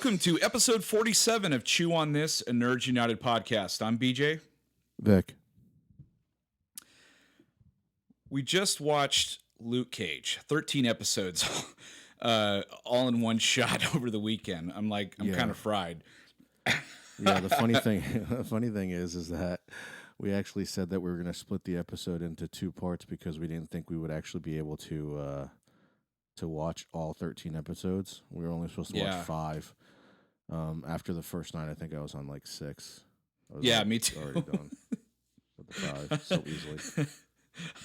Welcome to episode 47 of Chew on This, a Nerds United podcast. I'm BJ. Vic. We just watched Luke Cage, 13 episodes, all in one shot over the weekend. I'm kind of fried. Yeah, the funny thing is that we actually said that we were going to split the episode into two parts because we didn't think we would actually be able to watch all 13 episodes. We were only supposed to watch 5. After the first night, I think I was on like 6. Me too. Already done with the 5 so easily.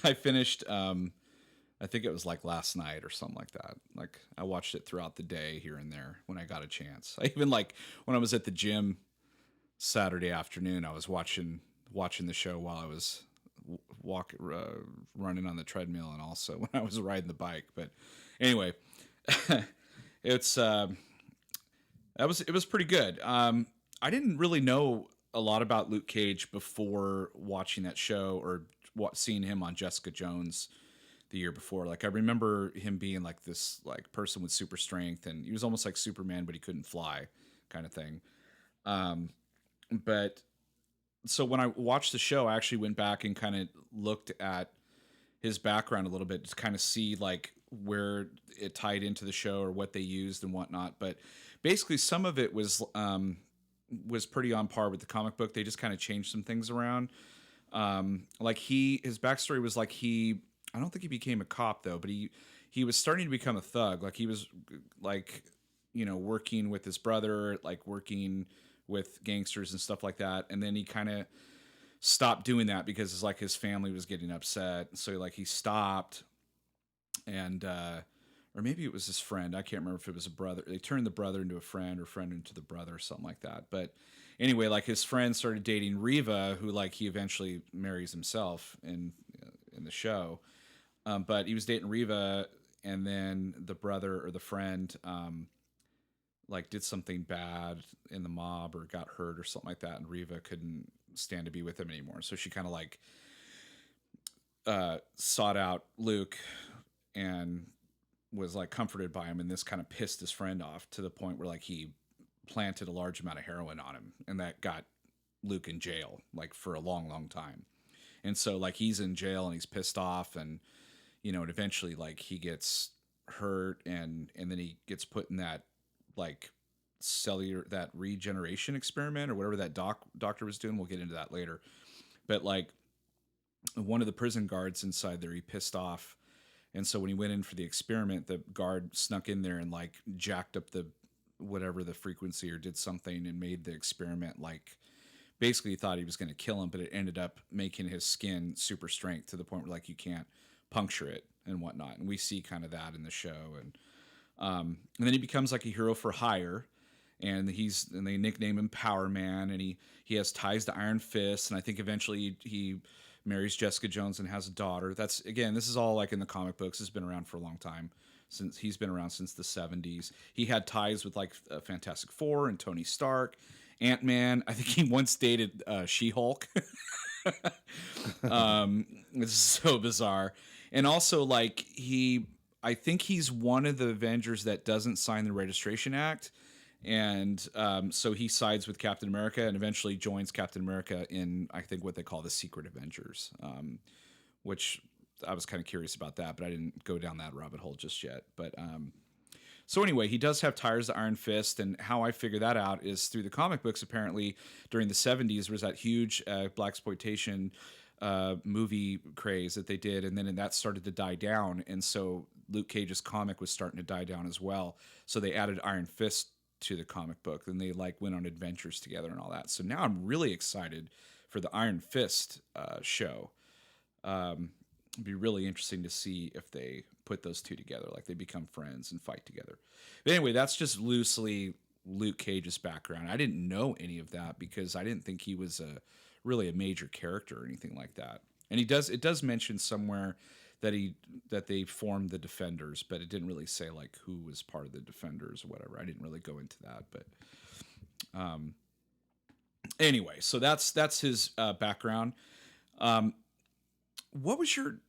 I finished, I think it was like last night or something like that. Like I watched it throughout the day here and there when I got a chance. I even when I was at the gym Saturday afternoon, I was watching the show while I was running on the treadmill, and also when I was riding the bike. But anyway, it was pretty good. I didn't really know a lot about Luke Cage before watching that show or seeing him on Jessica Jones the year before. Like I remember him being like this person with super strength, and he was almost like Superman, but he couldn't fly, kind of thing. But so when I watched the show, I actually went back and kind of looked at his background a little bit to kind of see like where it tied into the show or what they used and whatnot. But basically some of it was pretty on par with the comic book. They just kind of changed some things around. His backstory was I don't think he became a cop though, but he was starting to become a thug. Like he was working with his brother, like working with gangsters and stuff like that. And then he kind of stopped doing that because his family was getting upset. So he stopped, and or maybe it was his friend. I can't remember if it was a brother. They turned the brother into a friend or friend into the brother or something like that. But anyway, his friend started dating Reva, who he eventually marries himself in the show. But he was dating Reva, and then the brother or the friend did something bad in the mob or got hurt or something like that, and Reva couldn't stand to be with him anymore. So she kind of sought out Luke and was comforted by him, and this kind of pissed his friend off to the point where he planted a large amount of heroin on him, and that got Luke in jail for a long time. And so he's in jail and he's pissed off, and and eventually he gets hurt, and then he gets put in that cellular, that regeneration experiment or whatever that doctor was doing. We'll get into that later. But one of the prison guards inside there, he pissed off. And so when he went in for the experiment, the guard snuck in there and jacked up the whatever the frequency or did something and made the experiment basically he thought he was going to kill him, but it ended up making his skin super strength to the point where you can't puncture it and whatnot. And we see kind of that in the show. And then he becomes a hero for hire, and they nickname him Power Man, and he has ties to Iron Fist, and I think eventually he marries Jessica Jones and has a daughter. This is all in the comic books. It's been around for a long time. He's been around since the 70s. He had ties with Fantastic Four and Tony Stark, Ant-Man. I think he once dated She-Hulk. It's so bizarre. And also I think he's one of the Avengers that doesn't sign the Registration Act. And so he sides with Captain America and eventually joins Captain America in, I think, what they call the Secret Avengers, which I was kind of curious about that, but I didn't go down that rabbit hole just yet. But so anyway, he does have ties to Iron Fist, and how I figure that out is through the comic books. Apparently, during the 70s, there was that huge blaxploitation movie craze that they did, and then that started to die down, and so Luke Cage's comic was starting to die down as well. So they added Iron Fist to the comic book, and they went on adventures together and all that. So now I'm really excited for the Iron Fist show. It'd be really interesting to see if they put those two together, they become friends and fight together. But anyway, that's just loosely Luke Cage's background. I didn't know any of that because I didn't think he was really a major character or anything like that. And it does mention somewhere that they formed the Defenders, but it didn't really say who was part of the Defenders or whatever. I didn't really go into that, but anyway, so that's his background. What was your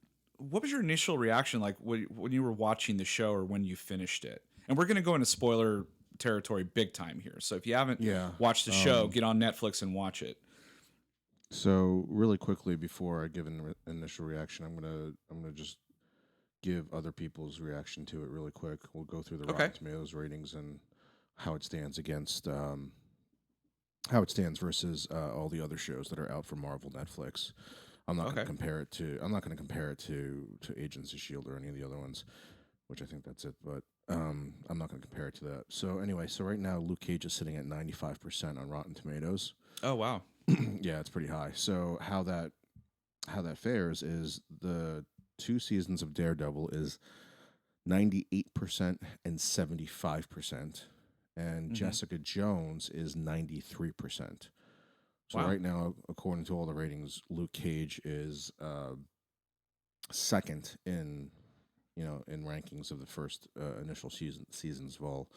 initial reaction when you were watching the show or when you finished it? And we're going to go into spoiler territory big time here. So if you haven't Yeah. watched the show, get on Netflix and watch it. So really quickly before I give an initial reaction, I'm gonna just give other people's reaction to it really quick. We'll go through the Okay. Rotten Tomatoes ratings and how it stands against how it stands versus all the other shows that are out for Marvel Netflix. I'm not going to Okay. compare it to. I'm not going to compare it to Agents of Shield or any of the other ones, which I think that's it. But I'm not going to compare it to that. So anyway, so right now Luke Cage is sitting at 95% on Rotten Tomatoes. Oh wow. Yeah, it's pretty high. So how that fares is the 2 seasons of Daredevil is 98% and 75%, and Hmm. Jessica Jones is 93%. So Wow. right now, according to all the ratings, Luke Cage is second in in rankings of the first initial seasons of all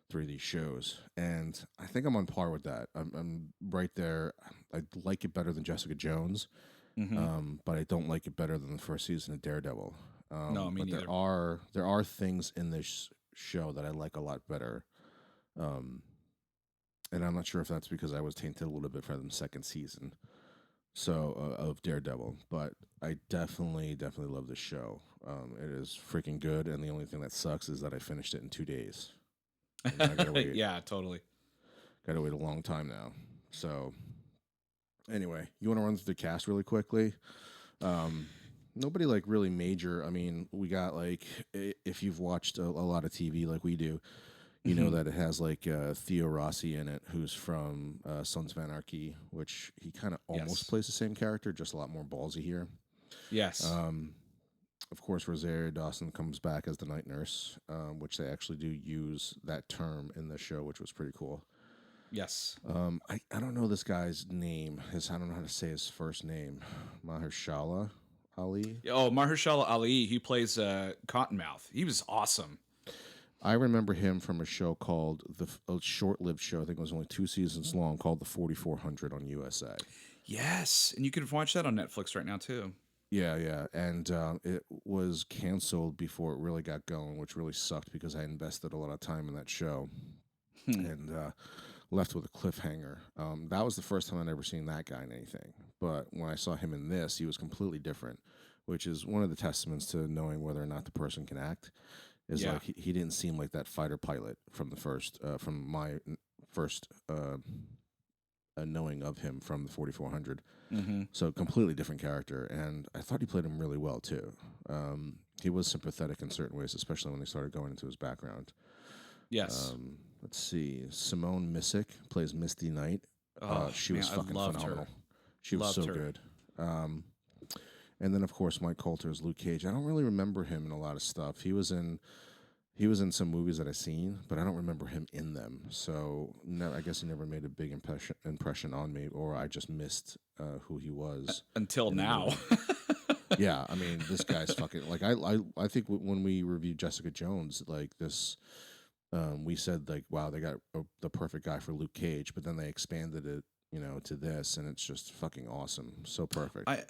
three of these shows, and I think I'm on par with that. I'm right there. I like it better than Jessica Jones, Hmm. but I don't like it better than the first season of Daredevil. No, me But neither. there are things in this show that I like a lot better. Um, and I'm not sure if that's because I was tainted a little bit from the second season of Daredevil, but I definitely love this show. It is freaking good, and the only thing that sucks is that I finished it in 2 days, and I Yeah, totally. gotta wait a long time now. So anyway, you want to run through the cast really quickly? Um, Nobody like really major. I mean, we got like if you've watched a lot of TV like we do, you know Hmm. that it has like Theo Rossi in it, who's from Sons of Anarchy, which he kind of almost Yes. plays the same character, just a lot more ballsy here. Yes. Um, of course, Rosario Dawson comes back as the night nurse, which they actually do use that term in the show, which was pretty cool. Yes. I don't know this guy's name. I don't know how to say his first name. Mahershala Ali. Oh, Mahershala Ali. He plays Cottonmouth. He was awesome. I remember him from a show called a short-lived show. I think it was only 2 seasons long, called The 4400 on USA. Yes, and you can watch that on Netflix right now too. Yeah, yeah, and it was canceled before it really got going, which really sucked because I invested a lot of time in that show Hmm. and left with a cliffhanger. That was the first time I'd ever seen that guy in anything, but when I saw him in this, he was completely different, which is one of the testaments to knowing whether or not the person can act. Is Yeah. like he didn't seem like that fighter pilot from the first from my first knowing of him from the 4400. Hmm. So completely different character, and I thought he played him really well too. He was sympathetic in certain ways, especially when they started going into his background. Yes. Let's see, Simone Missick plays Misty Knight. Oh She man, was I fucking loved phenomenal. her. She was Loved so her. good. Um, and then of course Mike Coulter is Luke Cage. I don't really remember him in a lot of stuff. He was in some movies that I've seen, but I don't remember him in them. So no, I guess he never made a big impression on me, or I just missed who he was Until in the now. movie. Yeah, I mean, this guy's fucking like I think when we reviewed Jessica Jones, like this, we said like, wow, they got the perfect guy for Luke Cage, but then they expanded it, to this, and it's just fucking awesome, so perfect. I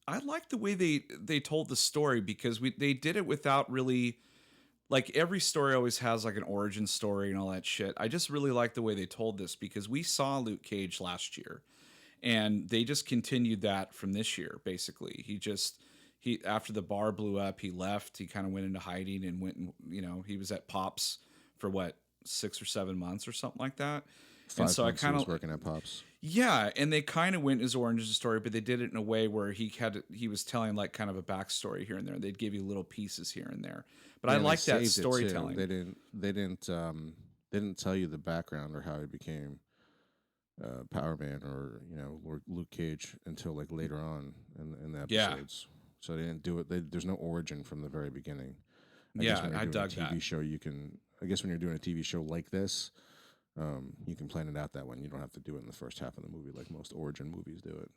I like the way they told the story because they did it without really, like, every story always has like an origin story and all that shit. I just really like the way they told this because we saw Luke Cage last year and they just continued that from this year basically. He after the bar blew up, he left, he kind of went into hiding and went and he was at Pops for what, 6 or 7 months or something like that. And Five so I months he kind was of, working at Pops. yeah, and they kind of went his origin story, but they did it in a way where he was telling like kind of a backstory here and there. They'd give you little pieces here and there, but I Yeah, and they like that saved it too. storytelling. They didn't tell you the background or how he became Power Man or Luke Cage until like later on in the Yeah, episodes. So they didn't do it. There's no origin from the very beginning. I guess yeah, when you're I doing a dug that. TV show, you can. I guess when you're doing a TV show like this, you can plan it out that way. You don't have to do it in the first half of the movie like most origin movies do it.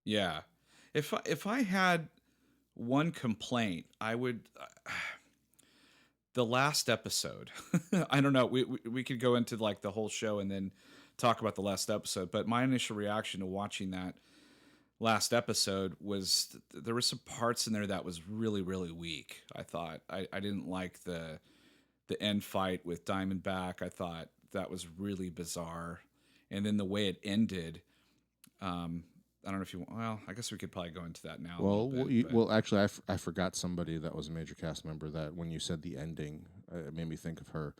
Yeah, if I had one complaint, I would. The last episode. I don't know. We could go into like the whole show and then talk about the last episode. But my initial reaction to watching that last episode was there were some parts in there that was really really weak. I thought I didn't like the end fight with Diamondback. I thought that was really bizarre, and then the way it ended. I don't know if you. Well, I guess we could probably go into that now a little bit. But Well, actually, I forgot somebody that was a major cast member that when you said the ending, it made me think of her.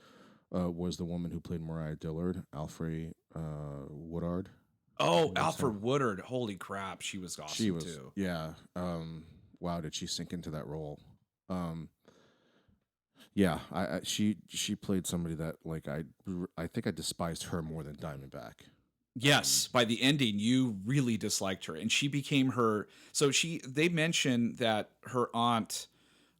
Was the woman who played Mariah Dillard, Alfre Woodard? I oh, think that's her. Alfred Woodard, holy crap, she was She awesome was, too. yeah. Wow, did she sink into that role? Um, yeah, she played somebody that like I think I despised her more than Diamondback. Um, Yes, by the ending, you really disliked her, and she became her. So they mentioned that her aunt,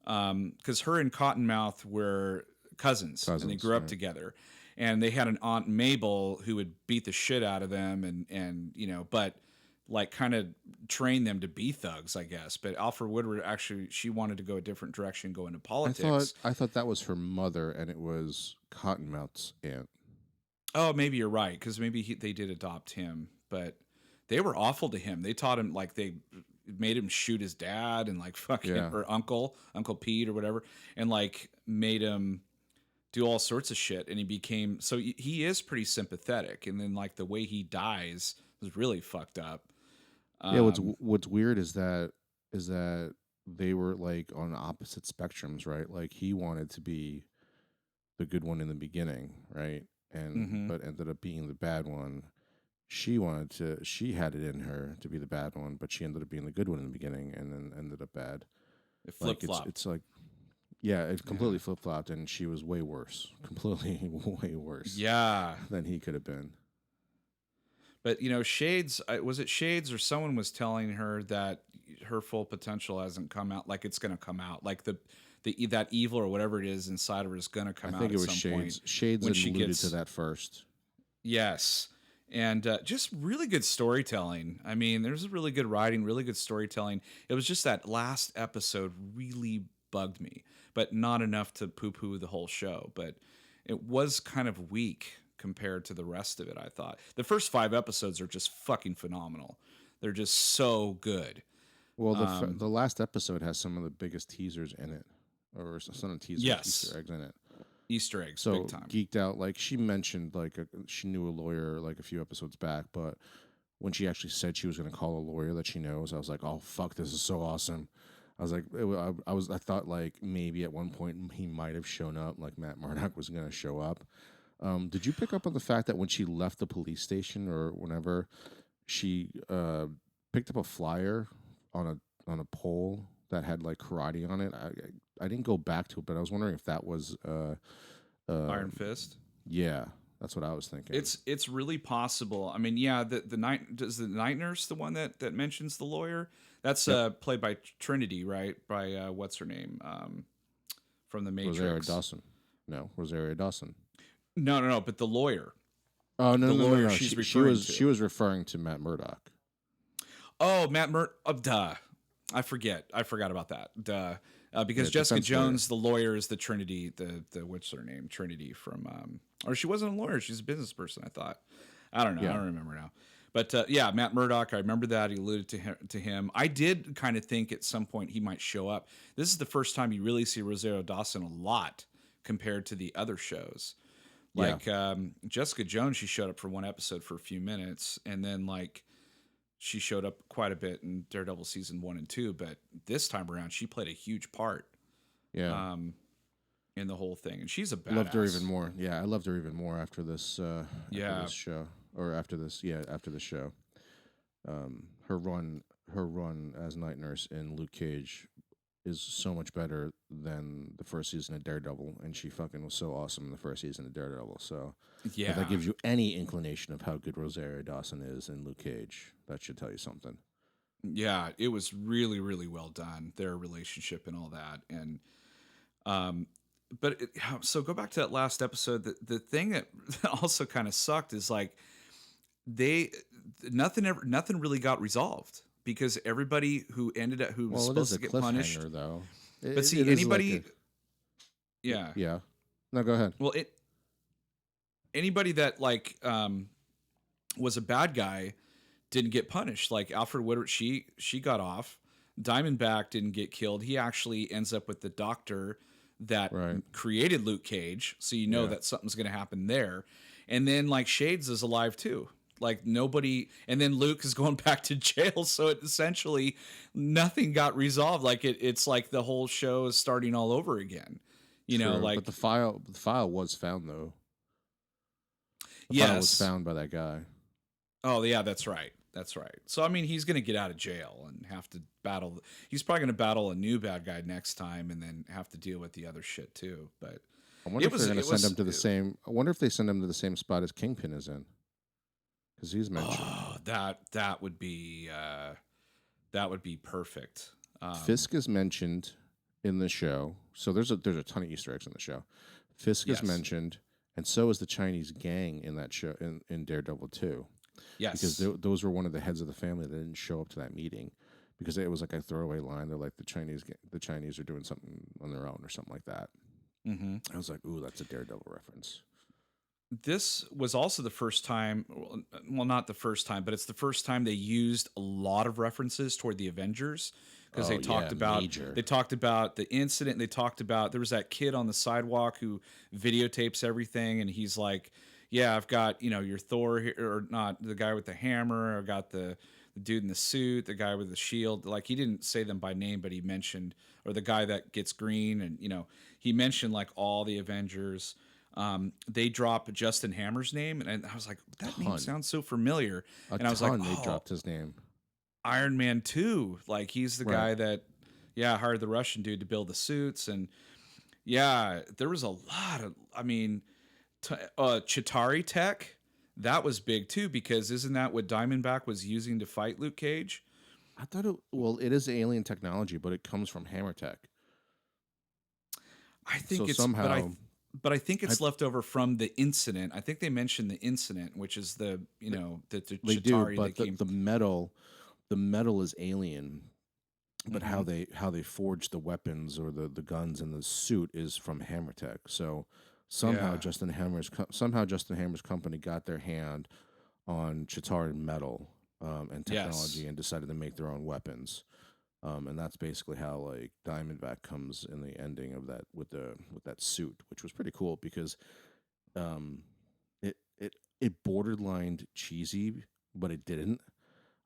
because her and Cottonmouth were cousins, and they Cousins, grew up right? together, and they had an aunt Mabel who would beat the shit out of them, and but like kind of train them to be thugs, I guess. But Alfred Woodward actually, she wanted to go a different direction, go into politics. I thought that was her mother, and it was Cottonmouth's aunt. Oh, maybe you're right, because maybe they did adopt him, but they were awful to him. They taught him like they made him shoot his dad and like fucking Yeah, or Uncle Pete or whatever, and like made him do all sorts of shit. And he became so he is pretty sympathetic. And then like the way he dies is really fucked up. yeah. Um, What's weird is that they were like on opposite spectrums, right? Like he wanted to be the good one in the beginning, right? And mm-hmm. but ended up being the bad one. She had it in her to be the bad one, but she ended up being the good one in the beginning, and then ended up bad. It flip Like flopped. it's like yeah, it Yeah. completely flip flopped, and she was way worse, completely way worse Yeah. than he could have been. But Shades, was it Shades or someone was telling her that her full potential hasn't come out, like it's going to come out, like that evil or whatever it is inside of her is going to I come out think it at was some point Shades. Shades when had she alluded to gets that first. yes, and just really good storytelling. I mean, there's really good writing, really good storytelling. It was just that last episode really bugged me, but not enough to poo poo the whole show. But it was kind of weak compared to the rest of it, I thought. The first 5 episodes are just fucking phenomenal. They're just so good. Well, Um, the last episode has some of the biggest teasers in it, or some of the teasers, yes, Easter eggs in it. Easter eggs, big So time. geeked out. Like she mentioned, like she knew a lawyer like a few episodes back, but when she actually said she was going to call a lawyer that she knows, I was like, oh fuck, this is so awesome. I was like, I thought like maybe at one point he might have shown up, like Matt Murdock was going to show up. Did you pick up on the fact that when she left the police station or whenever she picked up a flyer on a pole that had like karate on it? I didn't go back to it, but I was wondering if that was Iron um, Fist. yeah, that's what I was thinking. It's really possible. I mean, yeah, the night does the night nurse the one that mentions the lawyer? That's Yep, played by Trinity, right? By what's her name? From the Rosario Matrix. Dawson. No, Rosario Dawson. No, no, no, but the lawyer. Oh The lawyer no. she's referring She to. was referring to Matt Murdock. Oh, duh. I forgot about that. Duh. Because Yeah, Jessica defense lawyer. Jones, the lawyer, is the Trinity. The what's her name? Trinity from. Or she wasn't a lawyer. She's a business person. I thought. I don't know. I Yeah, don't remember now. But yeah, Matt Murdock. I remember that he alluded to him. I did kind of think at some point he might show up. This is the first time you really see Rosario Dawson a lot compared to the other shows. yeah. Like Jessica Jones, she showed up for one episode for a few minutes, and then like she showed up quite a bit in Daredevil season 1 and 2, but this time around she played a huge part Yeah. um, in the whole thing, and she's a Loved her even badass. more. Yeah, I loved her even more after Yeah, this show or after the show. Her run as night nurse in Luke Cage is so much better than the first season of Daredevil, and she fucking was so awesome in the first season of Daredevil. So if that yeah, gives you any inclination of how good Rosario Dawson is in Luke Cage, that should tell you something. yeah. It was really, really well done. Their relationship and all that, and um, but so go back to that last episode. The thing that also kind of sucked is like they nothing really got resolved because everybody who was Well, it is supposed a to get punished. cliffhanger, though. But see, It is like anybody, yeah, yeah. No, go ahead. well, anybody that like was a bad guy didn't get punished. Like Alfred Woodward, she got off. Diamondback didn't get killed. He actually ends up with the doctor that Right. created Luke Cage, so you know Yeah. that something's going to happen there. And then like Shades is alive too. Like nobody, and then Luke is going back to jail, so it essentially nothing got resolved. Like it's like the whole show is starting all over again. You know, True. like But the file was found though. The file was yes. found by that guy. Oh yeah, that's right. That's right. So I mean, he's going to get out of jail and have to battle. He's probably going to battle a new bad guy next time, and then have to deal with the other shit too. But I wonder if they're going to it send was him to the same. I wonder if they send him to the same spot as Kingpin is in, because he's mentioned. oh that would be perfect. Fisk is mentioned in the show, so there's a ton of Easter eggs in the show. Fisk is Yes. mentioned, and so is the Chinese gang in that show in Daredevil 2. Yes, Because those were one of the heads of the family that didn't show up to that meeting because it was like a throwaway line. They're like the Chinese are doing something on their own or something like that. hmm I was like, ooh, that's a Daredevil reference. this was also the first time. Well, not the first time, but it's the first time they used a lot of references toward the Avengers because Oh, yeah, major. they talked about the incident. They talked about there was that kid on the sidewalk who videotapes everything, and he's like, "Yeah, I've got your Thor here, or not the guy with the hammer. I got the dude in the suit, the guy with the shield." Like he didn't say them by name, but he mentioned, or the guy that gets green, and he mentioned like all the Avengers. They drop Justin Hammer's name, and I was like, that name Ton. sounds so familiar. A And I was like, ton they oh, dropped his name. Iron Man 2. Like he's the Right. guy that, yeah, hired the Russian dude to build the suits. And yeah, there was a lot of, I mean, Chitari tech, that was big too, because isn't that what Diamondback was using to fight Luke Cage? I thought it is alien technology, but it comes from Hammer Tech. I think So it's, somehow, but I think it's left over from the incident. I think they mentioned the incident, which is the the they Chitauri do, but that came. the metal is alien. But Mhm. how they forge the weapons or the guns and the suit is from Hammer Tech. So somehow Yeah. somehow Justin Hammer's company got their hand on Chitauri metal and technology Yes. and decided to make their own weapons. And that's basically how like Diamondback comes in the ending of that with that suit, which was pretty cool because um, it borderlined cheesy, but it didn't.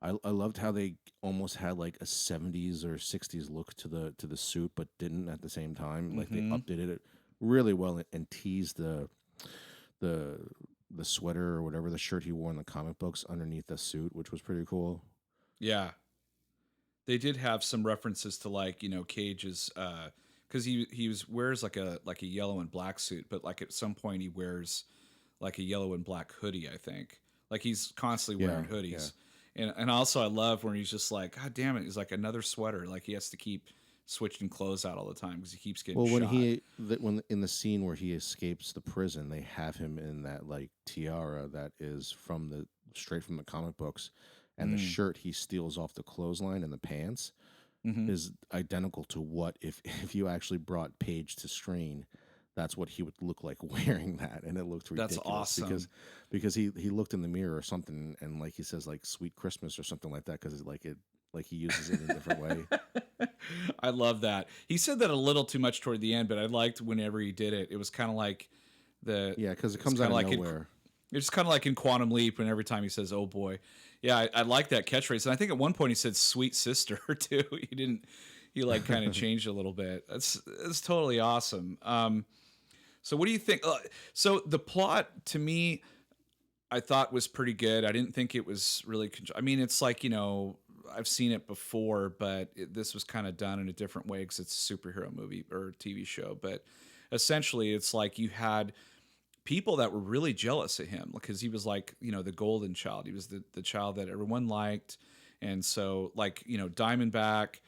I loved how they almost had like a 70s or 60s look to the suit, but didn't at the same time. Like they Mhm. updated it really well and teased the the sweater or whatever the shirt he wore in the comic books underneath the suit, which was pretty cool. Yeah. They did have some references to like, Cage's cuz he wears like a yellow and black suit, but like at some point he wears like a yellow and black hoodie, I think. Like he's constantly Yeah, wearing yeah. hoodies. And also I love when he's just like, God damn it, he's like another sweater. Like he has to keep switching clothes out all the time because he keeps getting Well, shot. when in the scene where he escapes the prison, they have him in that like tiara that is from the straight from the comic books, and the Mm. shirt he steals off the clothesline and the pants Hmm. is identical to what if you actually brought Page to screen, that's what he would look like wearing that, and it looked That's ridiculous awesome. because he looked in the mirror or something, and like he says like "Sweet Christmas" or something like that because like he uses it in a different way. I love that. He said that a little too much toward the end, but I liked whenever he did it. It was kind of like the Yeah, because it it's comes kind out of of like nowhere. it's kind of like in Quantum Leap when every time he says "Oh boy," yeah, I like that catchphrase. And I think at one point he said "Sweet sister" too. He didn't. He like kind of changed a little bit. That's totally awesome. So what do you think? So the plot to me, I thought was pretty good. I didn't think it was really. I mean, it's like I've seen it before, but this was kind of done in a different way because it's a superhero movie or TV show. But essentially, it's like you had people that were really jealous of him because he was like the golden child. He was the child that everyone liked, and so like Diamondback.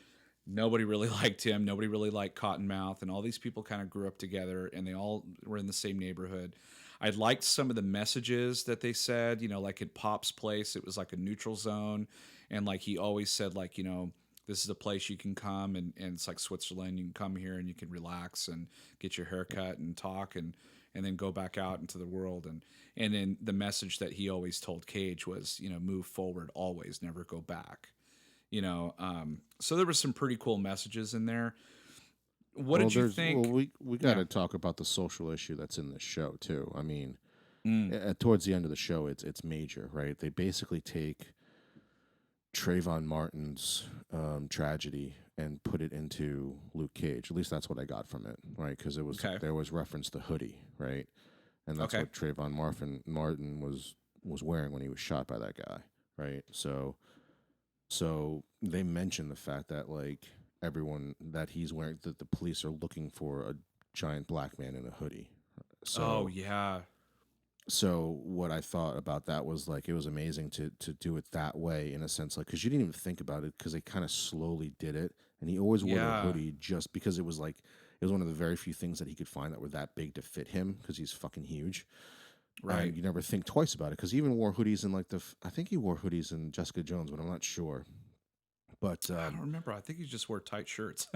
Nobody really liked him. Nobody really liked Cottonmouth, and all these people kind of grew up together, and they all were in the same neighborhood. I liked some of the messages that they said. Like at Pop's place, it was like a neutral zone, and like he always said, like this is a place you can come, and it's like Switzerland. You can come here and you can relax and get your hair cut and talk and then go back out into the world. And then the message that he always told Cage was, move forward always, never go back. So there were some pretty cool messages in there. What did you think? We got Yeah. to talk about the social issue that's in this show too. I mean, Mm, towards the end of the show, it's major, right? They basically take Trayvon Martin's tragedy and put it into Luke Cage. At least that's what I got from it, right? Because okay. there was reference to hoodie, right? And that's Okay. what Martin was wearing when he was shot by that guy, right? So they mentioned the fact that like everyone that he's wearing that the police are looking for a giant black man in a hoodie. Oh So yeah. what I thought about that was like it was amazing to do it that way in a sense, like because you didn't even think about it because they kind of slowly did it, and he always wore the Yeah. hoodie just because it was like it was one of the very few things that he could find that were that big to fit him because he's fucking huge, Right. and you never think twice about it because he even wore hoodies in like I think he wore hoodies in Jessica Jones, but I'm not sure. But I don't remember. I think he just wore tight shirts.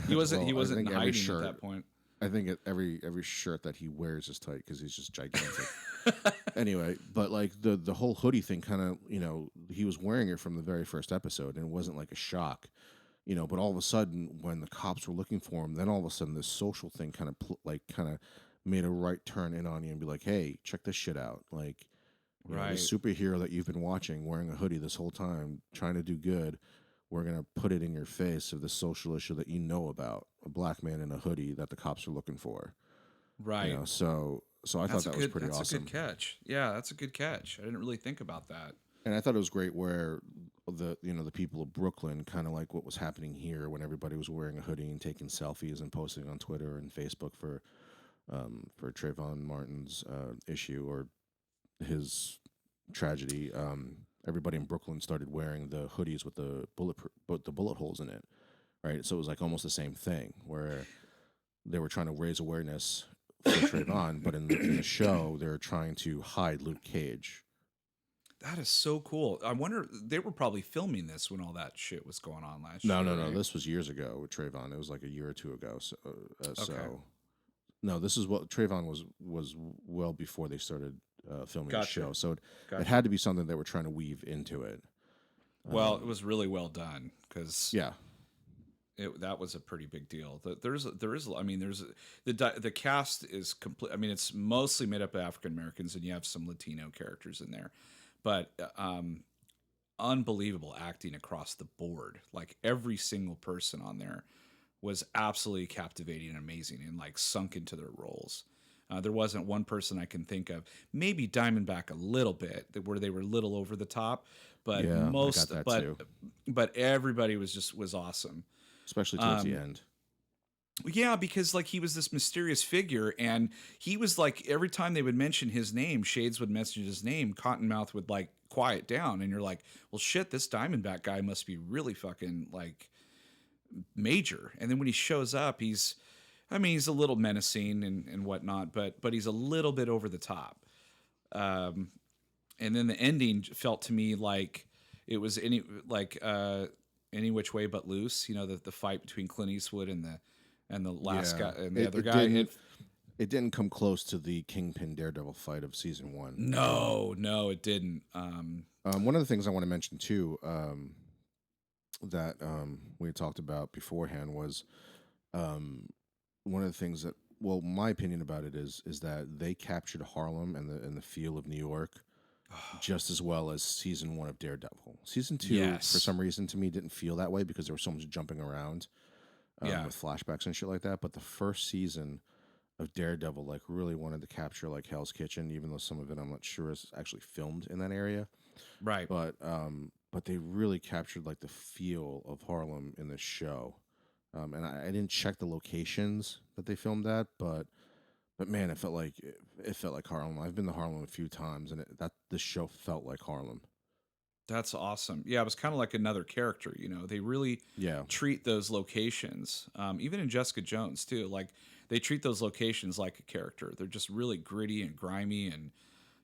He wasn't. He well, I wasn't in think every hiding at shirt that point. every shirt that he wears is tight because he's just gigantic. Anyway, but like the whole hoodie thing, kind of he was wearing it from the very first episode, and it wasn't like a shock, But all of a sudden, when the cops were looking for him, then all of a sudden this social thing kind of kind of made a right turn in on you and be like, hey, check this shit out, like. This Right. superhero that you've been watching wearing a hoodie this whole time, trying to do good, we're going to put it in your face of the social issue that you know about a black man in a hoodie that the cops are looking for. Right. So I thought That's a that was good. pretty That's a good awesome. catch. Yeah, that's a good catch. I didn't really think about that. And I thought it was great where the people of Brooklyn, kind of like what was happening here when everybody was wearing a hoodie and taking selfies and posting on Twitter and Facebook for Trayvon Martin's issue or his tragedy. Everybody in Brooklyn started wearing the hoodies with the bullet holes in it, right? So it was like almost the same thing where they were trying to raise awareness for Trayvon, but in the show they were trying to hide Luke Cage. That is so cool. I wonder they were probably filming this when all that shit was going on last No, year, no, no. right? This was years ago with Trayvon. It was like a year or two ago. Okay. So no, this is what Trayvon was well before they started filming the Gotcha. show. So it Gotcha. had to be something they were trying to weave into it. Well, it was really well done because Yeah, that was a pretty big deal. There is. I mean, the cast is complete. I mean, it's mostly made up of African Americans, and you have some Latino characters in there, but unbelievable acting across the board. Like every single person on there was absolutely captivating and amazing, and like sunk into their roles. There wasn't one person I can think of. Maybe Diamondback a little bit, where they were a little over the top, but yeah, I got that too. but everybody was awesome. Especially towards the Um, end. yeah, because like he was this mysterious figure, and he was like every time they would mention his name, Shades would mention his name, Cottonmouth would like quiet down, and you're like, well, shit, this Diamondback guy must be really fucking like major. And then when he shows up, I mean, he's a little menacing and whatnot, but he's a little bit over the top. Um, and then the ending felt to me like it was any which way but loose. You know, the fight between Clint Eastwood and the last Yeah, guy and the other it guy. it didn't come close to the Kingpin Daredevil fight of season one. No, it didn't. One of the things I want to mention too, that we had talked about beforehand was one of the things that, well, my opinion about it is that they captured Harlem and the feel of New York just as well as season one of Daredevil. Season two, for Yes. some reason, to me, didn't feel that way because there was so much jumping around Yeah. with flashbacks and shit like that. But the first season of Daredevil, like, really wanted to capture like Hell's Kitchen, even though some of it I'm not sure is actually filmed in that area. Right. But they really captured like the feel of Harlem in this show. And I didn't check the locations that they filmed at, but man, it felt like Harlem. I've been to Harlem a few times, and that this show felt like Harlem. That's awesome. Yeah, it was kind of like another character. You know, they really Yeah, treat those locations, even in Jessica Jones too. Like they treat those locations like a character. They're just really gritty and grimy, and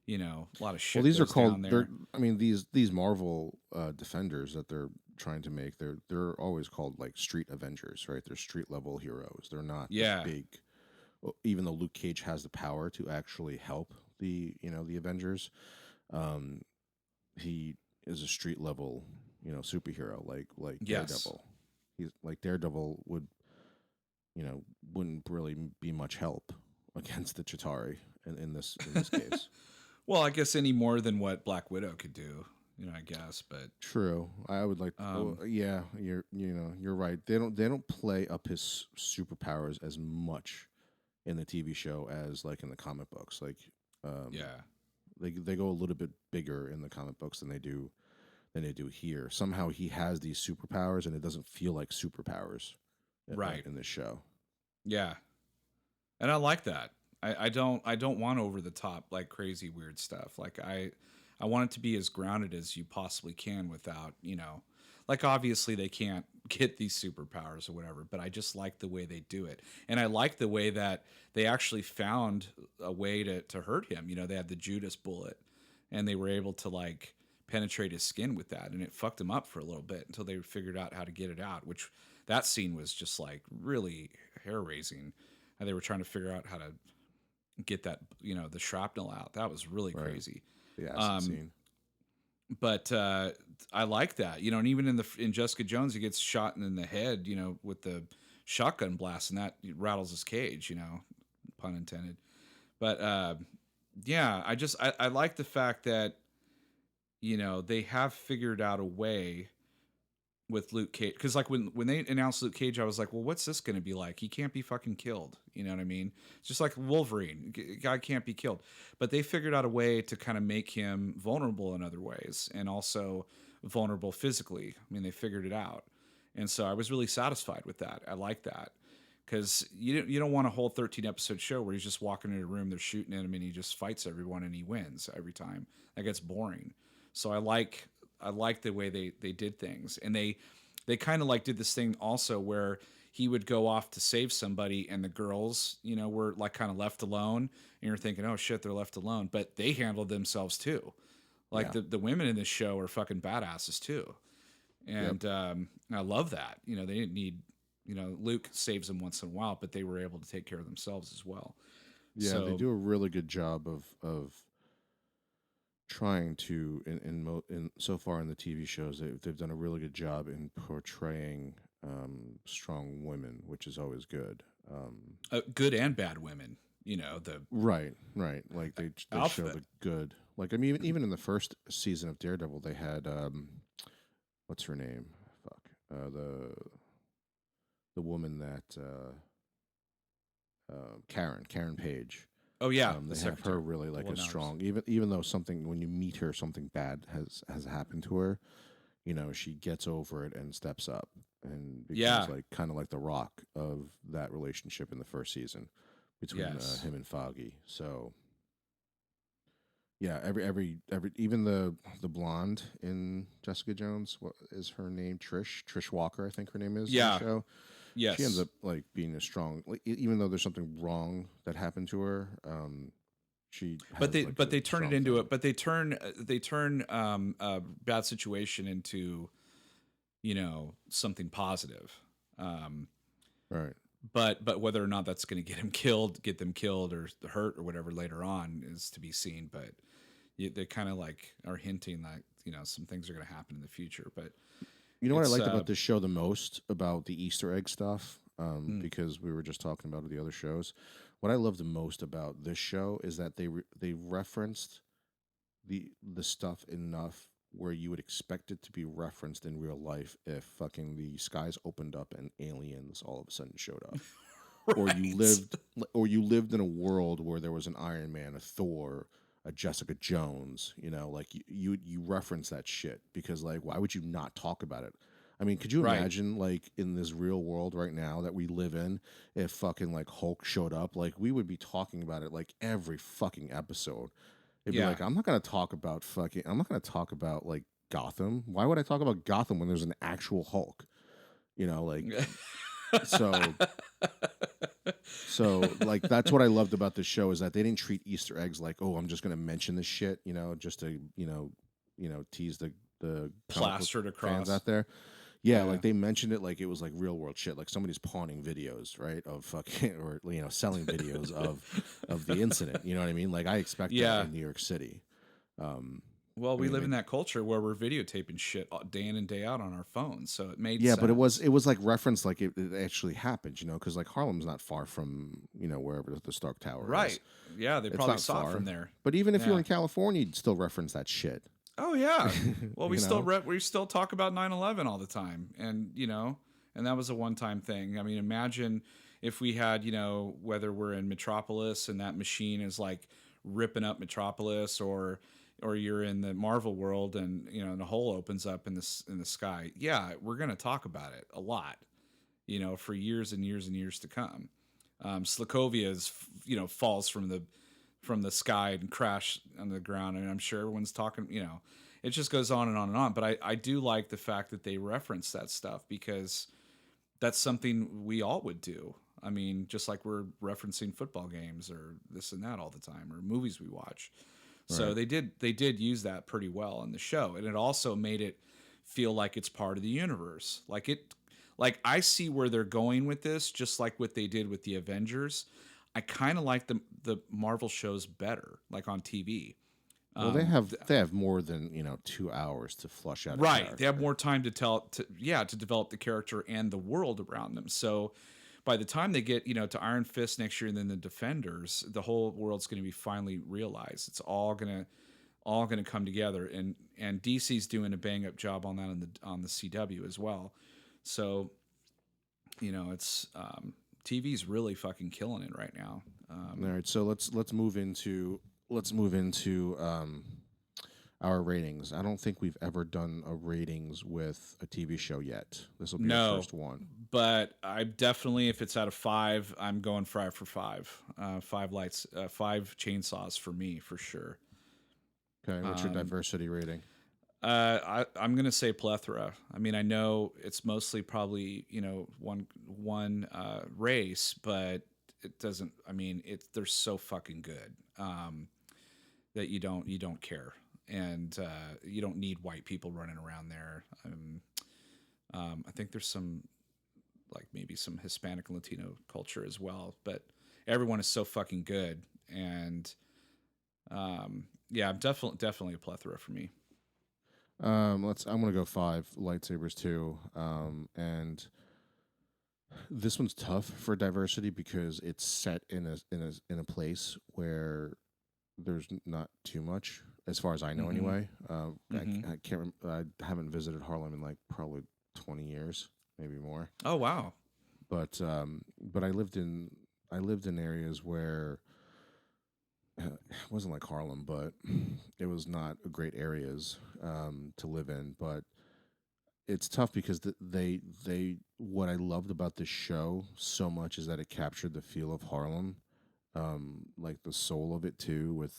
a lot of well, shit these are goes down called. They're. there. I mean, these Marvel defenders that they're trying to make. They're always called like street Avengers, right? They're street level heroes. They're not this Yeah, big. Even though Luke Cage has the power to actually help the Avengers, um, he is a street level superhero like yes, Daredevil. He's like Daredevil would wouldn't really be much help against the Chitauri in this case. Well, I guess any more than what Black Widow could do, I guess. But True. I would like. Yeah, you're right. They don't play up his superpowers as much in the TV show as like in the comic books. Like, yeah, they go a little bit bigger in the comic books than they do here. Somehow he has these superpowers, and it doesn't feel like superpowers, right, in this show. yeah, and I like that. I don't want over the top like crazy weird stuff. Like I want it to be as grounded as you possibly can without like obviously they can't get these superpowers or whatever, but I just like the way they do it, and I like the way that they actually found a way to hurt him. They had the Judas bullet, and they were able to like penetrate his skin with that, and it fucked him up for a little bit until they figured out how to get it out. Which that scene was just like really hair raising. They were trying to figure out how to get that the shrapnel out. That was really Right. crazy. The acid Um, scene. but I like that, and even in Jessica Jones, he gets shot in the head, with the shotgun blast, and that rattles his cage, pun intended. But yeah, I like the fact that they have figured out a way with Luke Cage, because like when they announced Luke Cage, I was like, well, what's this going to be like? He can't be fucking killed. You know what I mean? It's just like Wolverine, guy can't be killed. But they figured out a way to kind of make him vulnerable in other ways, and also vulnerable physically. I mean, they figured it out, and so I was really satisfied with that. I like that, because you don't want a whole 13 episode show where he's just walking in a room, they're shooting at him, and he just fights everyone and he wins every time. That gets boring. So I like the way they did things, and they kind of like did this thing also where he would go off to save somebody, and the girls were like kind of left alone, and you're thinking, oh shit, they're left alone, but they handled themselves too. Like Yeah. the women in this show are fucking badasses too, Yep. and I love that. They didn't need Luke saves them once in a while, but they were able to take care of themselves as well. Yeah, they So do a really good job of trying to in so far in the TV shows they've done a really good job in portraying strong women, which is always good. good and bad women, the Right, right. Like they show Alpha. the good. Like I mean, even in the first season of Daredevil, they had what's her name? Fuck, the woman that Karen Page. Oh yeah, They the have her secretary. really like Well, a now strong, even though something when you meet her something bad has happened to her, she gets over it and steps up and becomes Yeah. like kind of like the Rock of that relationship in the first season between Yes. him and Foggy. So yeah, every even the blonde in Jessica Jones, what is her name? Trish Walker, I think her name is. In Yeah. the show. Yes. She ends up like being a strong, like, even though there's something wrong that happened to her. She but has, like, they a turn it strong into thing. it. But they turn a bad situation into something positive. Right. But whether or not that's going to get them killed or hurt or whatever later on is to be seen. But they kind of like are hinting like some things are going to happen in the future. But You know what I it's liked about this show the most about the Easter egg stuff, Mm. because we were just talking about the other shows. What I love the most about this show is that they referenced the stuff enough where you would expect it to be referenced in real life if fucking the skies opened up and aliens all of a sudden showed up. Or you Right. lived in a world where there was an Iron Man, a Thor, a Jessica Jones, like you reference that shit because like why would you not talk about it? I mean, could you Right. imagine like in this real world right now that we live in if fucking like Hulk showed up, like we would be talking about it like every fucking episode. It'd be Yeah. like I'm not going to talk about like Gotham. Why would I talk about Gotham when there's an actual Hulk? Like so so like that's what I loved about this show is that they didn't treat Easter eggs like, oh, I'm just gonna mention this shit, just to tease the comic book Plastered fans across. out there. Yeah, Yeah. like they mentioned it like it was like real world shit, like somebody's pawning videos, right, of fucking or selling videos of the incident. You know what I mean? Like I expect Yeah. that in New York City. Well, I we mean, live in that culture where we're videotaping shit day in and day out on our phones, so it made yeah, but sense. it was like referenced like it actually happened, you know, because like Harlem's not far from, you know, wherever the Stark Tower is. Right. Yeah, they It's probably not saw it from far. there. But even if you were Yeah. in California, you'd still reference that shit. Oh yeah. Well, You know? we still talk about 9/11 all the time, and and that was a one-time thing. I mean, imagine if we had, whether we're in Metropolis and that machine is like ripping up Metropolis, or you're in the Marvel world and and a hole opens up in the sky. Yeah, we're gonna talk about it a lot, for years and years and years to come. Slakovia is, falls from the sky and crash on the ground, and I'm sure everyone's talking. It just goes on and on and on. But I do like the fact that they reference that stuff, because that's something we all would do. I mean, just like we're referencing football games or this and that all the time, or movies we watch. So Right. they did use that pretty well in the show, and it also made it feel like it's part of the universe. Like I see where they're going with this, just like what they did with the Avengers. I kind of like the Marvel shows better, like on TV. Well, Um, they have more than, you know, 2 hours to flush out a right, they have character. more time to to develop the character and the world around them. So by the time they get to Iron Fist next year and then the Defenders, the whole world's going to be finally realized. It's all gonna come together, and DC's doing a bang up job on that on the CW as well. So it's TV's really fucking killing it right now. All right, so let's move into our ratings. I don't think we've ever done a ratings with a TV show yet. This will be our No, first one. but I definitely, if it's out of five, I'm going 5 for 5. 5 lights, 5 chainsaws for me for sure. Okay, what's your Um, diversity rating? I'm gonna say plethora. I mean, I know it's mostly probably one race, but it doesn't. I mean, they're so fucking good, that you don't care, and you don't need white people running around there. I think there's some, like, maybe some Hispanic and Latino culture as well, but everyone is so fucking good, and yeah, definitely a plethora for me. I'm gonna go 5 lightsabers too. And this one's tough for diversity because it's set in a place where there's not too much, as far as I know, Mm-hmm. anyway. Mm-hmm. I can't. I haven't visited Harlem in like probably 20 years, maybe more. Oh wow. But I lived in areas where it wasn't like Harlem, but it was not great areas to live in. But it's tough because they what I loved about this show so much is that it captured the feel of Harlem, like the soul of it too, with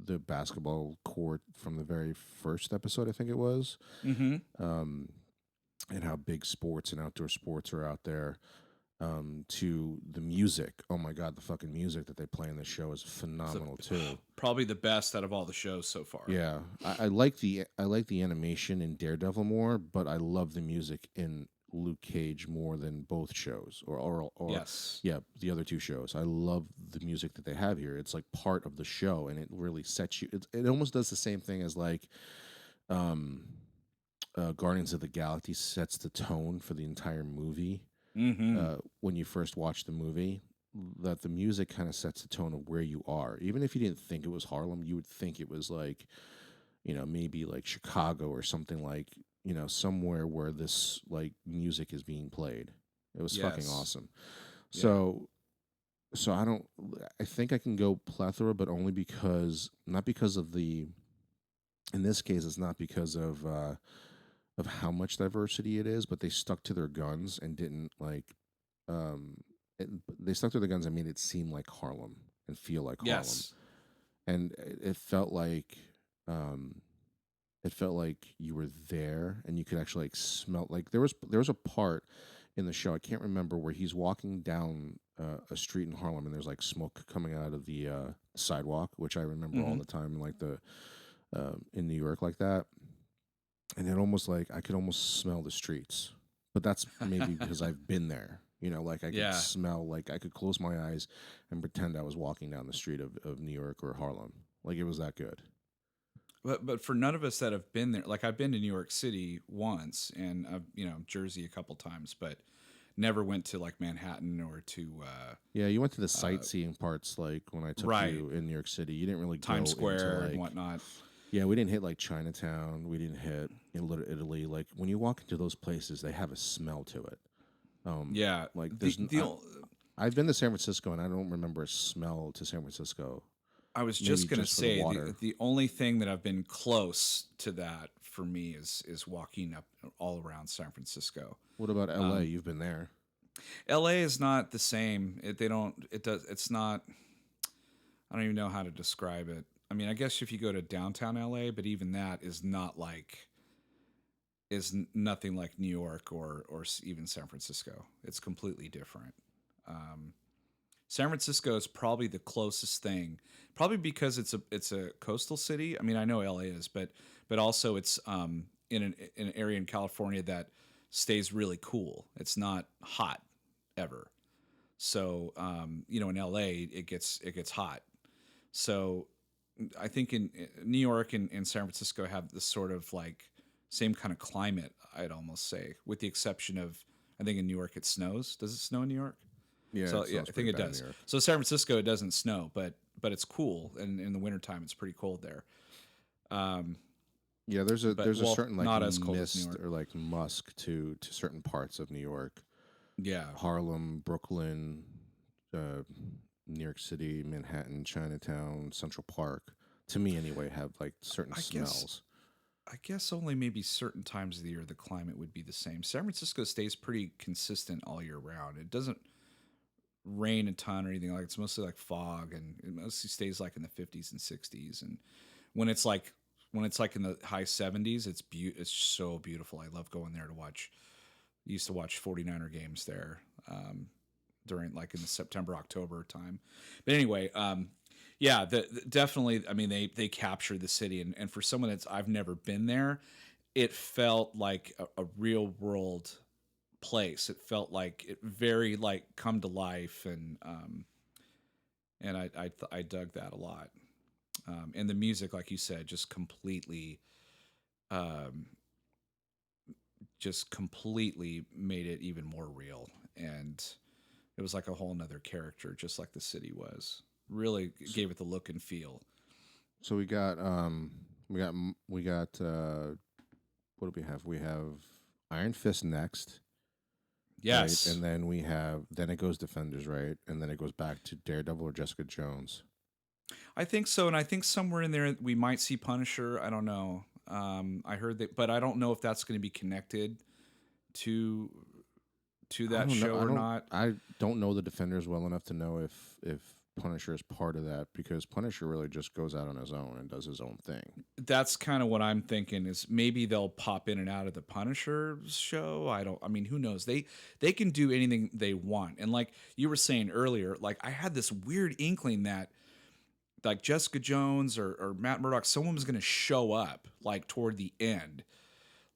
the basketball court from the very first episode, I think it was, Mm-hmm. um, and how big sports and outdoor sports are out there. To the music, oh my god, the fucking music that they play in the show is So, phenomenal too. probably the best out of all the shows so far. Yeah, I like the animation in Daredevil more, but I love the music in Luke Cage more than both shows, or Yes. yeah, the other two shows. I love the music that they have here. It's like part of the show, and it really sets you. It almost does the same thing as like um, Guardians of the Galaxy sets the tone for the entire movie. Mm-hmm. When you first watch the movie, that the music kind of sets the tone of where you are. Even if you didn't think it was Harlem, you would think it was like, you know, maybe like Chicago or something, like, you know, somewhere where this like music is being played. It was fucking Yes. awesome. Yeah. So I don't, I think I can go plethora, but only because, not because of the, in this case, it's not because of how much diversity it is, but they stuck to their guns and didn't like, um, they stuck to their guns and made it seem like Harlem and feel like Harlem. Yes. And it um, felt like you were there and you could actually like smell, like there was a part in the show, I can't remember, where he's walking down a street in Harlem and there's like smoke coming out of the sidewalk, which I remember all Mm-hmm. the time, like the in New York, like that. And it almost like I could almost smell the streets, but that's maybe because I've been there. You know, like I could Yeah. smell, like I could close my eyes and pretend I was walking down the street of New York or Harlem. Like it was that good. but for none of us that have been there, like I've been to New York City once, and I've, Jersey a couple times, but never went to like Manhattan or to Yeah, you went to the sightseeing parts, like when I took right. you in New York City. You didn't really Times go into Square like, and whatnot. yeah, we didn't hit like Chinatown. We didn't hit in Little Italy. Like when you walk into those places, they have a smell to it. Yeah, Like the there's, the ol- I've been to San Francisco and I don't remember a smell to San Francisco. I was Maybe just gonna just for the say water. the only thing that I've been close to that for me is walking up all around San Francisco. What about L.A.? You've been there. LA is not the same. They don't. It does. It's not. I don't even know how to describe it. I mean, I guess if you go to downtown LA, but even that is not like nothing like New York or even San Francisco. It's completely different. San Francisco is probably the closest thing, probably because it's a coastal city. I mean, I know LA is, but also it's in an area in California that stays really cool. It's not hot ever. So in LA it gets hot. So I think in New York and San Francisco have this sort of like same kind of climate. I'd almost say, with the exception of I think in New York it snows. Does it snow in New York? Yeah, So it yeah, smells I think pretty it bad in does. New York. So San Francisco it doesn't snow, but it's cool, and in the wintertime it's pretty cold there. Um, Yeah, but there's a well, certain like not as cold as New mist York. or like musk to certain parts of New York. Yeah, Harlem, Brooklyn, uh, New York City, Manhattan, Chinatown, Central Park. To me, anyway, have like certain I guess smells. I guess only maybe certain times of the year the climate would be the same. San Francisco stays pretty consistent all year round. It doesn't rain a ton or anything like. It's mostly like fog, and it mostly stays like in the 50s and 60s. And when it's like in the high 70s, it's so beautiful. I love going there to watch. Used to watch 49er games there during like in the September October time. But anyway, yeah, definitely. I mean, they captured the city, and for someone that's I've never been there, it felt like a real world place. It felt like it very like come to life, and I dug that a lot. And the music, like you said, um, just completely made it even more real, and it was like a whole nother character, just like the city was. Really gave it the look and feel. So we got what do we have? We have Iron Fist next, right? Yes, And then it goes Defenders, right? And then it goes back to Daredevil or Jessica Jones. I think so, and I think somewhere in there we might see Punisher. I don't know. I heard that, but I don't know if that's going to be connected to I that don't know. show or not. I don't know the Defenders well enough to know if Punisher is part of that, because Punisher really just goes out on his own and does his own thing. That's kind of what I'm thinking. Is maybe they'll pop in and out of the Punisher show. I don't. I mean, who knows? They can do anything they want. And like you were saying earlier, like I had this weird inkling that like Jessica Jones or Matt Murdock, someone was going to show up like toward the end.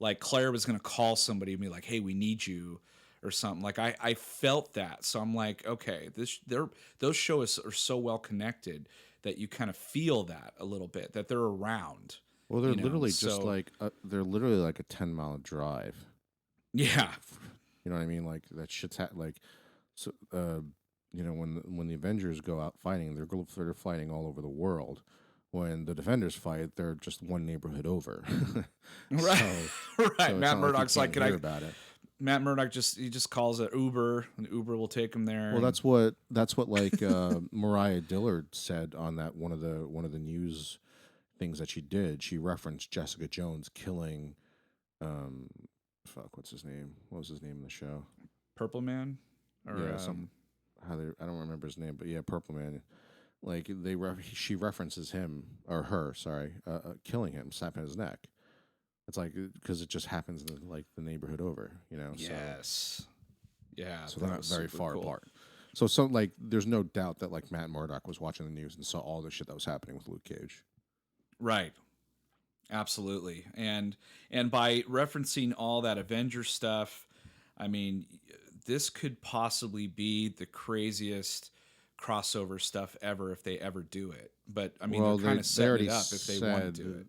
Like Claire was going to call somebody and be like, "Hey, we need you," or something. Like I felt that, so I'm like, okay, those shows are so well connected that you kind of feel that a little bit that they're around. Well, So they're literally like a 10-mile drive. yeah, You know what I mean? Like that like so. When the Avengers go out fighting, they're fighting all over the world. When the Defenders fight, they're just one neighborhood over. right, So right. it's Matt not like you Murdock's like, can't can hear I? about it. Matt Murdock just calls it Uber, and Uber will take him there. Well, and- that's what like Mariah Dillard said on that one of the news things that she did. She referenced Jessica Jones killing, um, what's his name? What was his name in the show? Purple Man, or Yeah, I don't remember his name, but yeah, Purple Man. Like she references him or her, sorry, killing him, snapping his neck. It's like because it just happens in like the neighborhood over, you know. yes, yeah. So that they're not was very super far cool. apart. So like, there's no doubt that like Matt Murdock was watching the news and saw all the shit that was happening with Luke Cage. Right. Absolutely. And by referencing all that Avengers stuff, I mean, this could possibly be the craziest crossover stuff ever if they ever do it. But I mean, Well, they're kind they of setting already it up if they want to do said it.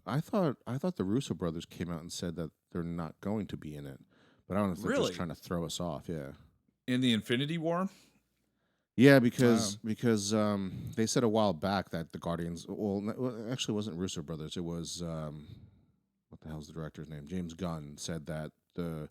I thought the Russo brothers came out and said that they're not going to be in it, but I don't know if they're Really? just trying to throw us off. Yeah. In the Infinity War? Yeah, because they said a while back that the Guardians. Well, actually, it wasn't Russo brothers. It was what the hell's the director's name? James Gunn said that the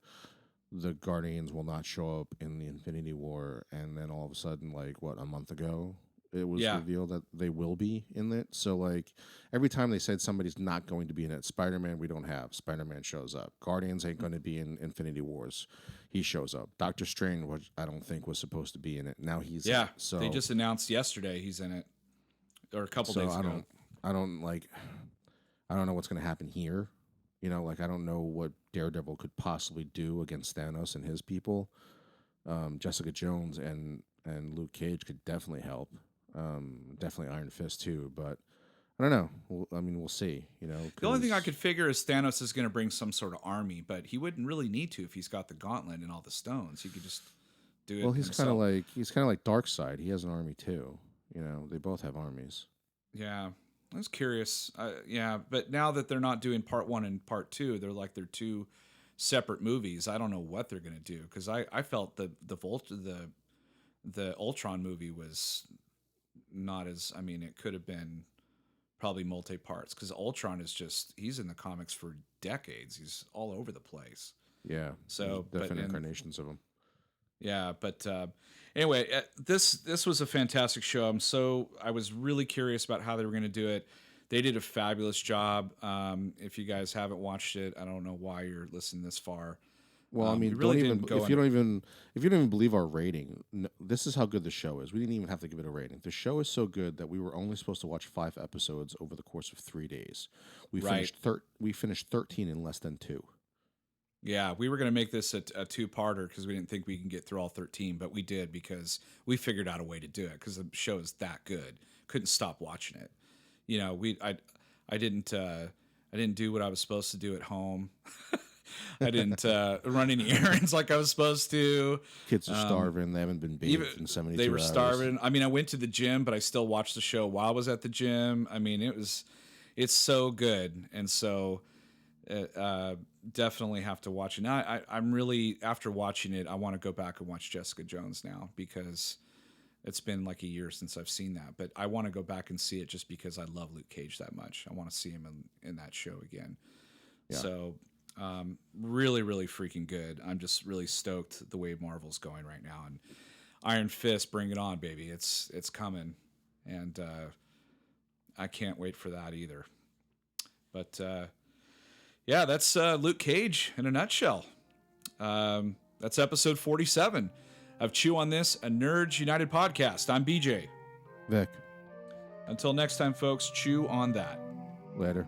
Guardians will not show up in the Infinity War, and then all of a sudden, like a month ago, it was Yeah. revealed that they will be in it. So like every time they said somebody's not going to be in it, Spider-Man we don't have. Spider-Man shows up. Guardians ain't going to be in Infinity Wars. He shows up. Doctor Strange, which I don't think was supposed to be in it. Now he's in Yeah. it. So They just announced yesterday he's in it, or a couple days ago. I don't know what's going to happen here. You know, like I don't know what Daredevil could possibly do against Thanos and his people. Jessica Jones and Luke Cage could definitely help. Definitely Iron Fist too, but I don't know. We'll see. You know, The only thing I 'cause- could figure is Thanos is going to bring some sort of army, but he wouldn't really need to if he's got the gauntlet and all the stones. He could just do it. Well, he's kind himself. of like Darkseid. He has an army too. You know, they both have armies. Yeah, I was curious. Yeah, but now that they're not doing part 1 and part 2, they're two separate movies. I don't know what they're going to do because I felt the Ultron movie was not as. I mean, it could have been probably multi parts because Ultron is just he's in the comics for decades. He's all over the place. Yeah. So, there's different but incarnations of him. yeah, but anyway, this was a fantastic show. I was really curious about how they were going to do it. They did a fabulous job. If you guys haven't watched it, I don't know why you're listening this far. Well, I We mean, really don't even didn't go if you don't even believe our rating. This is how good the show is. We didn't even have to give it a rating. The show is so good that we were only supposed to watch 5 episodes over the course of 3 days. We Right. finished 13 in less than 2. Yeah, we were going to make this a two-parter because we didn't think we can get through all 13, but we did because we figured out a way to do it because the show is that good. Couldn't stop watching it. You know, I didn't do what I was supposed to do at home. I didn't run any errands like I was supposed to. Kids are starving. They haven't been bathed in 72 They were hours. starving. I mean, I went to the gym, but I still watched the show while I was at the gym. I mean, it's so good, and so definitely have to watch it. Now, I'm really after watching it, I want to go back and watch Jessica Jones now because it's been like a year since I've seen that. But I want to go back and see it just because I love Luke Cage that much. I want to see him in that show again. Yeah. So. Really, really freaking good. I'm just really stoked the way Marvel's going right now. And Iron Fist, bring it on, baby. It's coming. And I can't wait for that either. But yeah, that's Luke Cage in a nutshell. That's episode 47 of Chew on This, a Nerds United podcast. I'm BJ. Vic, Until next time, folks, chew on that. later.